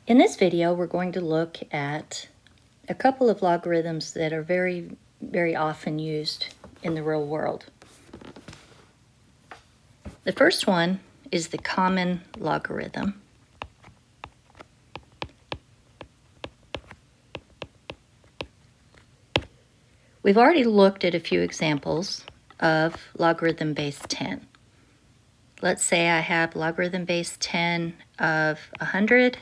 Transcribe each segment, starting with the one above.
In this video, we're going to look at a couple of logarithms that are very, very often used in the real world. The first one is the common logarithm. We've already looked at a few examples of logarithm base 10. Let's say I have logarithm base 10 of 100,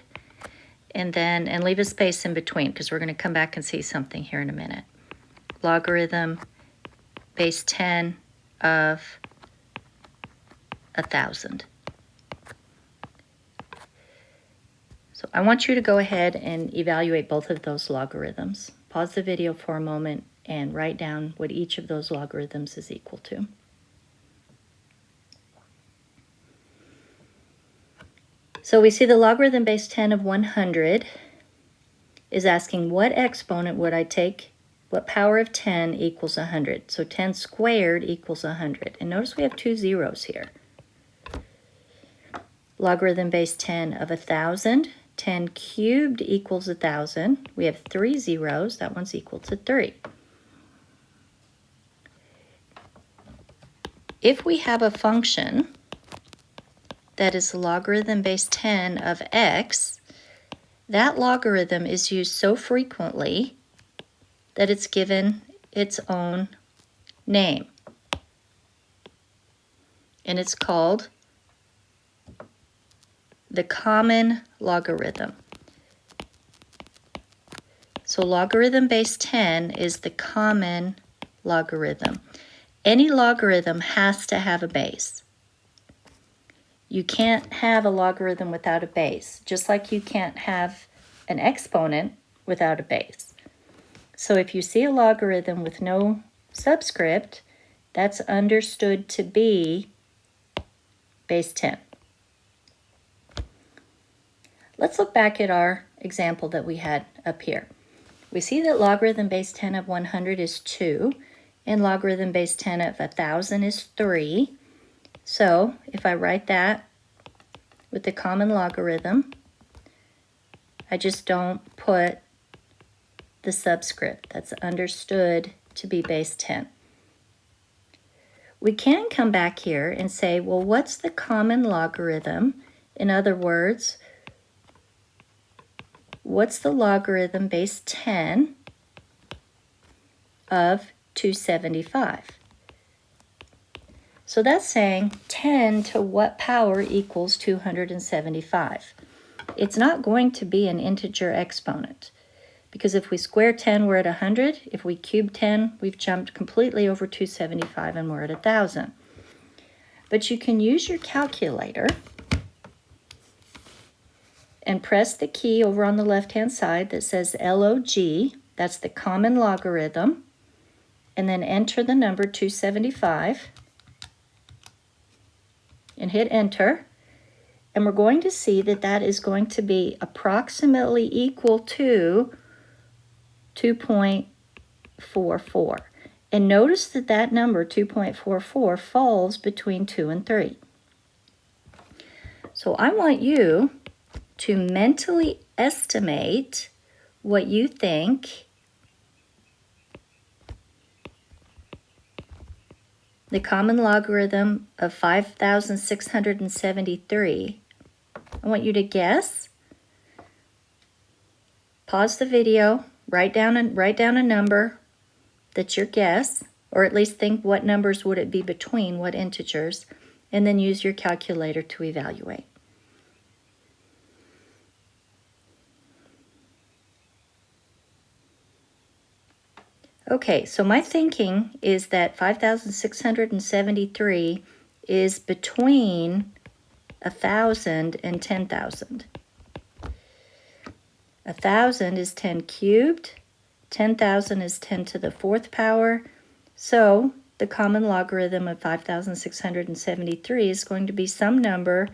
and leave a space in between because we're going to come back and see something here in a minute. Logarithm base 10 of 1,000. So I want you to go ahead and evaluate both of those logarithms. Pause the video for a moment and write down what each of those logarithms is equal to. So we see the logarithm base 10 of 100 is asking what exponent would I take, what power of 10 equals 100. So 10 squared equals 100. And notice we have two zeros here. Logarithm base 10 of 1,000, 10 cubed equals 1,000. We have three zeros, that one's equal to 3. If we have a function that is logarithm base 10 of x, that logarithm is used so frequently that it's given its own name. And it's called the common logarithm. So logarithm base 10 is the common logarithm. Any logarithm has to have a base. You can't have a logarithm without a base, just like you can't have an exponent without a base. So if you see a logarithm with no subscript, that's understood to be base 10. Let's look back at our example that we had up here. We see that logarithm base 10 of 100 is 2, and logarithm base 10 of 1,000 is 3. So if I write that with the common logarithm, I just don't put the subscript. That's understood to be base 10. We can come back here and say, well, what's the common logarithm? In other words, what's the logarithm base 10 of 275? So that's saying 10 to what power equals 275? It's not going to be an integer exponent, because if we square 10, we're at 100. If we cube 10, we've jumped completely over 275 and we're at 1,000. But you can use your calculator and press the key over on the left-hand side that says log, that's the common logarithm, and then enter the number 275 and hit enter. And we're going to see that that is going to be approximately equal to 2.44. And notice that that number, 2.44, falls between 2 and 3. So I want you to mentally estimate what you think the common logarithm of 5,673. I want you to guess. Pause the video, write down a number that's your guess, or at least think what numbers would it be between, what integers, and then use your calculator to evaluate. Okay, so my thinking is that 5,673 is between 1,000 and 10,000. 1,000 is 10 cubed, 10,000 is 10 to the 4th power, so the common logarithm of 5,673 is going to be some number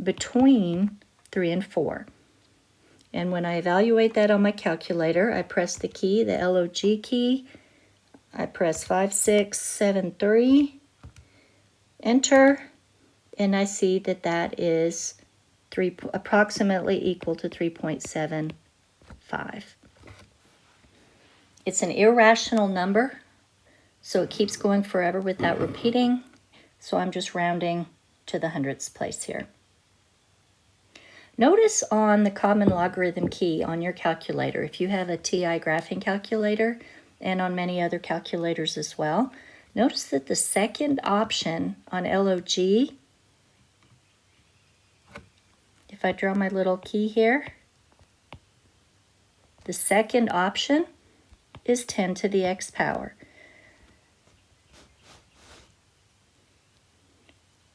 between 3 and 4. And when I evaluate that on my calculator, I press the key, the log key. I press 5673, enter, and I see that that is approximately equal to 3.75. It's an irrational number, so it keeps going forever without repeating. So I'm just rounding to the hundredths place here. Notice on the common logarithm key on your calculator, if you have a TI graphing calculator and on many other calculators as well, notice that the second option on LOG, if I draw my little key here, the second option is 10 to the x power.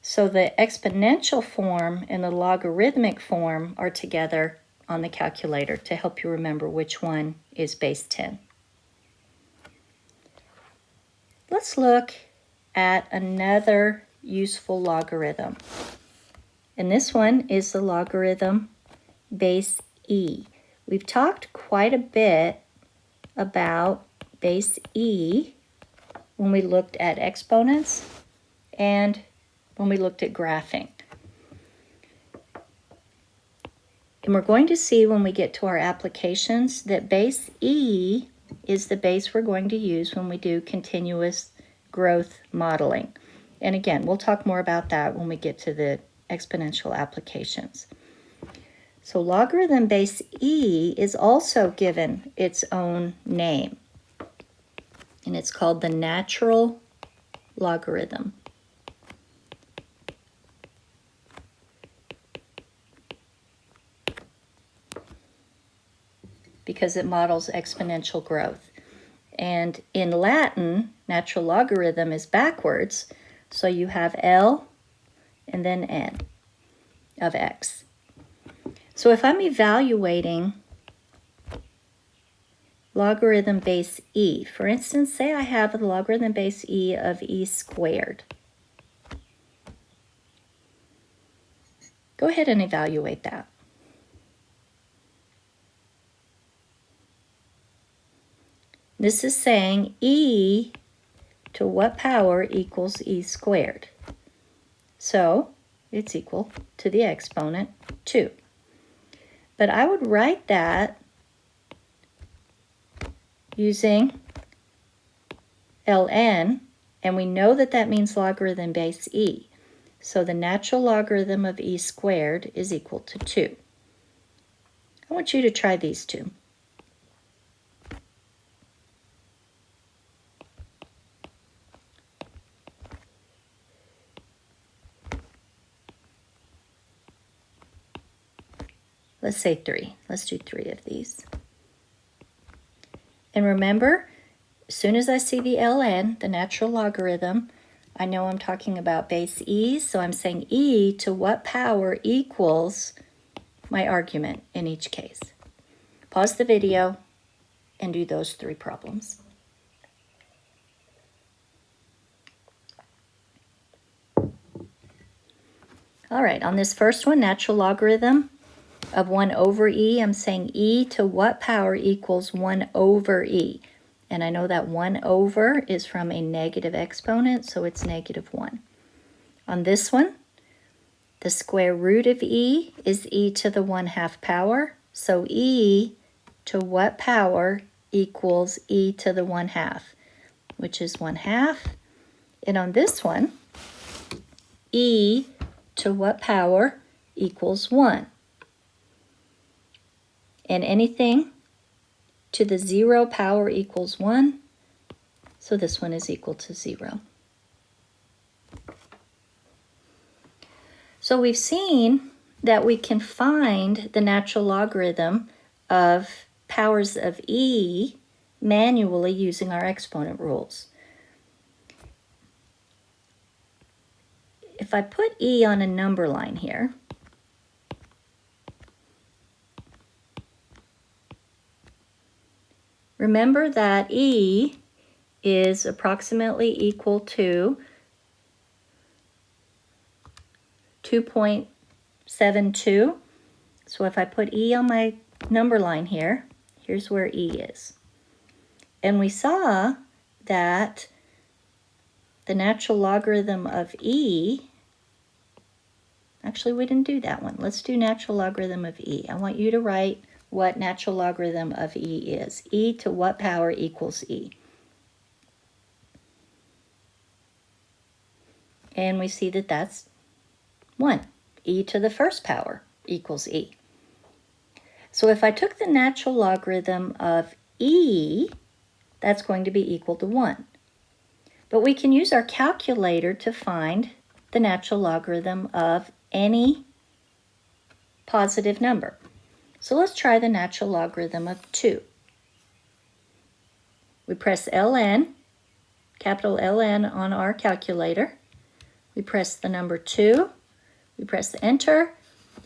So the exponential form and the logarithmic form are together on the calculator to help you remember which one is base 10. Let's look at another useful logarithm. And this one is the logarithm base E. We've talked quite a bit about base E when we looked at exponents and when we looked at graphing. And we're going to see when we get to our applications that base E is the base we're going to use when we do continuous growth modeling. And again, we'll talk more about that when we get to the exponential applications. So logarithm base E is also given its own name, and it's called the natural logarithm. Because it models exponential growth. And in Latin, natural logarithm is backwards, so you have L and then N of x. So if I'm evaluating logarithm base E, for instance, say I have the logarithm base E of E squared. Go ahead and evaluate that. This is saying E to what power equals E squared. So it's equal to the exponent 2. But I would write that using ln, and we know that that means logarithm base E. So the natural logarithm of E squared is equal to 2. I want you to try these two. Let's say 3. Let's do 3 of these. And remember, as soon as I see the ln, the natural logarithm, I know I'm talking about base E, so I'm saying E to what power equals my argument in each case. Pause the video and do those 3 problems. All right, on this first one, natural logarithm of 1 over E, I'm saying E to what power equals 1 over E. And I know that 1 over is from a negative exponent, so it's -1. On this one, the square root of E is E to the 1/2 power. So E to what power equals E to the 1/2, which is 1/2. And on this one, E to what power equals 1. And anything to the 0 power equals 1, so this one is equal to 0. So we've seen that we can find the natural logarithm of powers of E manually using our exponent rules. If I put E on a number line here, remember that E is approximately equal to 2.72. So if I put E on my number line here, here's where E is. And we saw that the natural logarithm of E, Actually, we didn't do that one. Let's do natural logarithm of E. I want you to write what natural logarithm of E is. E to what power equals E? And we see that that's 1. E to the first power equals E. So if I took the natural logarithm of E, that's going to be equal to 1. But we can use our calculator to find the natural logarithm of any positive number. So let's try the natural logarithm of 2. We press ln, capital Ln on our calculator. We press the number 2, we press enter,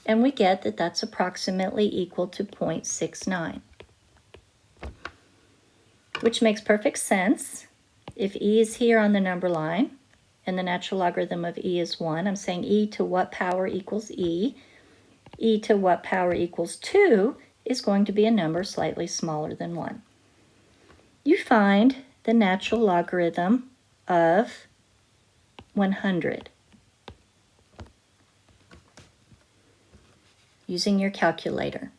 and we get that that's approximately equal to 0.69. Which makes perfect sense. If E is here on the number line, and the natural logarithm of E is 1, I'm saying E to what power equals E. E to what power equals 2 is going to be a number slightly smaller than 1. You find the natural logarithm of 100 using your calculator.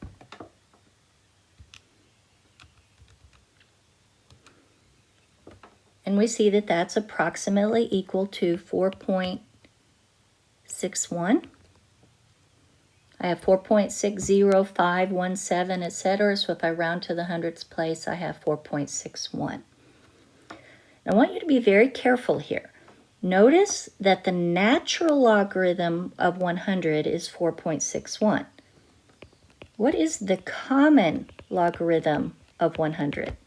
And we see that that's approximately equal to 4.61. I have 4.60517, etc. So if I round to the hundredths place, I have 4.61. I want you to be very careful here. Notice that the natural logarithm of 100 is 4.61. What is the common logarithm of 100?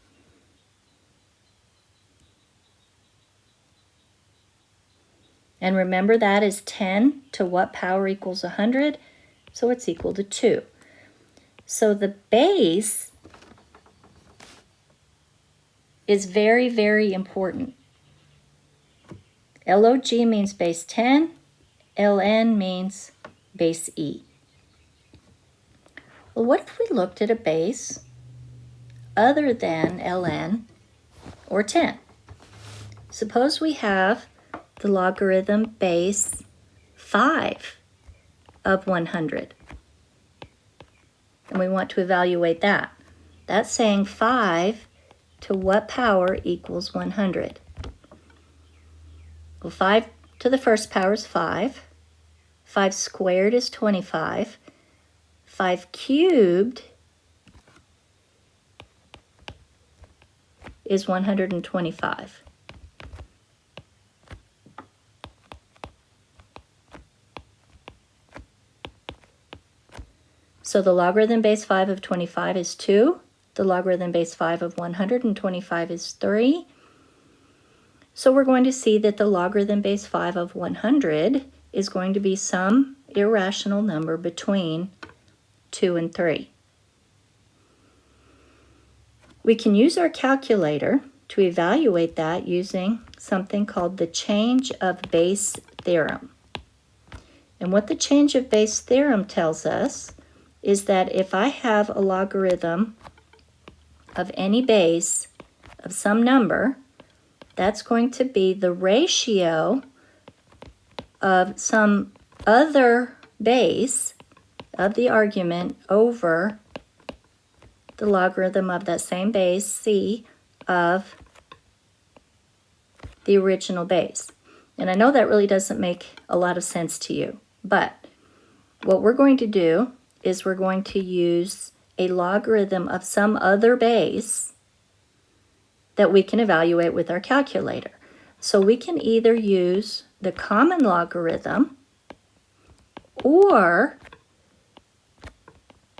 And remember that is 10 to what power equals 100? So it's equal to 2. So the base is very, very important. Log means base 10, Ln means base E. Well, what if we looked at a base other than Ln or 10? Suppose we have the logarithm base 5 of 100. And we want to evaluate that. That's saying 5 to what power equals 100? Well, 5 to the first power is 5. 5 squared is 25. 5 cubed is 125. So the logarithm base 5 of 25 is 2. The logarithm base 5 of 125 is 3. So we're going to see that the logarithm base 5 of 100 is going to be some irrational number between 2 and 3. We can use our calculator to evaluate that using something called the change of base theorem. And what the change of base theorem tells us is that if I have a logarithm of any base of some number, that's going to be the ratio of some other base of the argument over the logarithm of that same base, C, of the original base. And I know that really doesn't make a lot of sense to you, but what we're going to do is we're going to use a logarithm of some other base that we can evaluate with our calculator. So we can either use the common logarithm or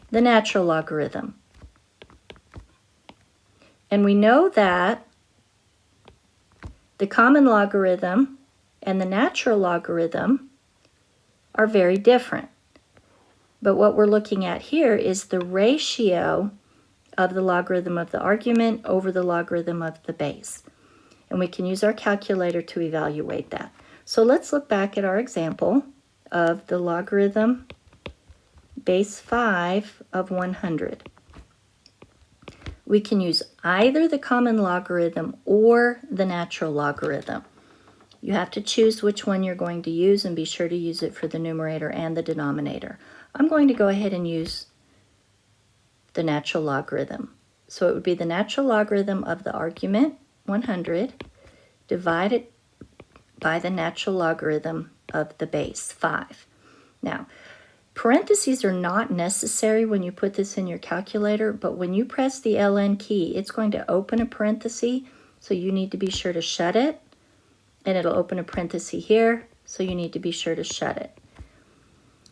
the natural logarithm. And we know that the common logarithm and the natural logarithm are very different. But what we're looking at here is the ratio of the logarithm of the argument over the logarithm of the base. And we can use our calculator to evaluate that. So let's look back at our example of the logarithm base 5 of 100. We can use either the common logarithm or the natural logarithm. You have to choose which one you're going to use and be sure to use it for the numerator and the denominator. I'm going to go ahead and use the natural logarithm. So it would be the natural logarithm of the argument, 100, divided by the natural logarithm of the base, 5. Now, parentheses are not necessary when you put this in your calculator, but when you press the ln key, it's going to open a parenthesis, so you need to be sure to shut it, and it'll open a parenthesis here, so you need to be sure to shut it.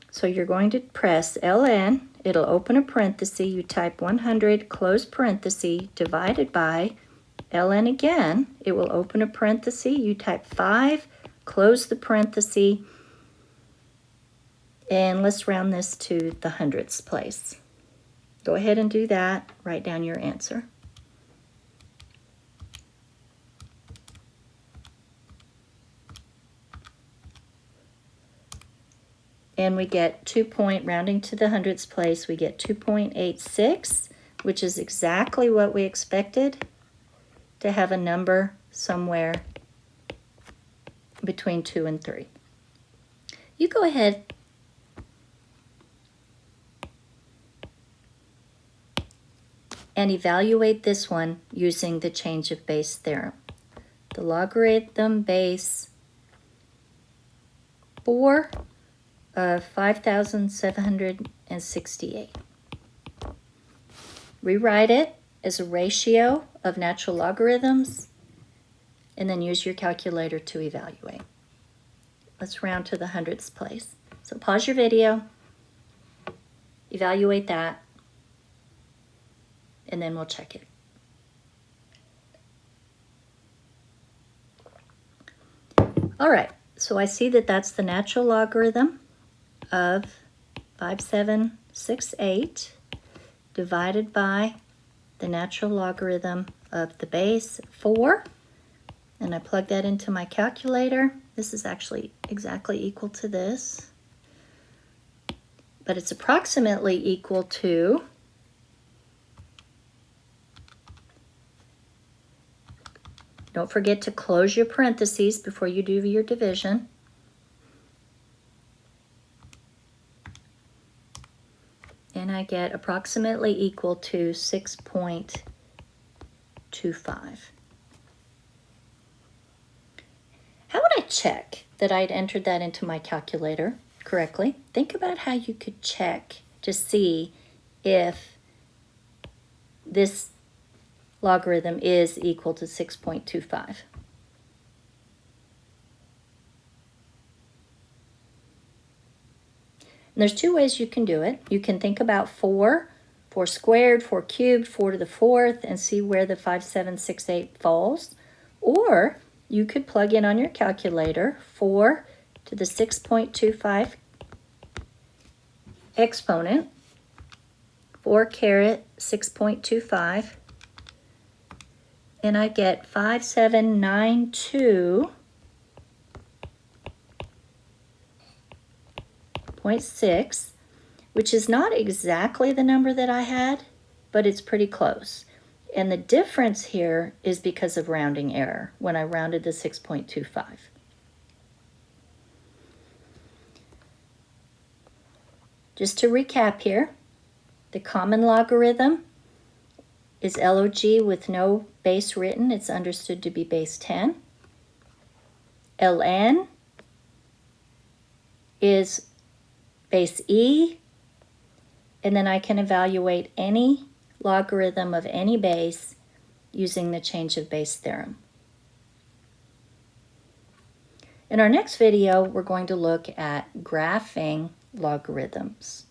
So you're going to press ln, it'll open a parenthesis, you type 100, close parenthesis, divided by ln again, it will open a parenthesis, you type 5, close the parenthesis, and let's round this to the hundredths place. Go ahead and do that, write down your answer. And we get rounding to the hundredths place, we get 2.86, which is exactly what we expected, to have a number somewhere between 2 and 3. You go ahead and evaluate this one using the change of base theorem. The logarithm base 4 of 5,768. Rewrite it as a ratio of natural logarithms, and then use your calculator to evaluate. Let's round to the hundredths place. So pause your video, evaluate that, and then we'll check it. All right, so I see that that's the natural logarithm of 5768 divided by the natural logarithm of the base 4, and I plug that into my calculator. This is actually exactly equal to this, but it's approximately equal to don't forget to close your parentheses before you do your division. And I get approximately equal to 6.25. How would I check that I'd entered that into my calculator correctly? Think about how you could check to see if this logarithm is equal to 6.25. And there's two ways you can do it. You can think about 4 squared, 4 cubed, 4 to the 4th, and see where the 5768 falls. Or you could plug in on your calculator 4 to the 6.25 exponent, 4 caret 6.25, and I get 5792.6, which is not exactly the number that I had, but it's pretty close. And the difference here is because of rounding error when I rounded the 6.25. Just to recap here, the common logarithm is log with no base written. It's understood to be base 10. ln is base E, and then I can evaluate any logarithm of any base using the change of base theorem. In our next video, we're going to look at graphing logarithms.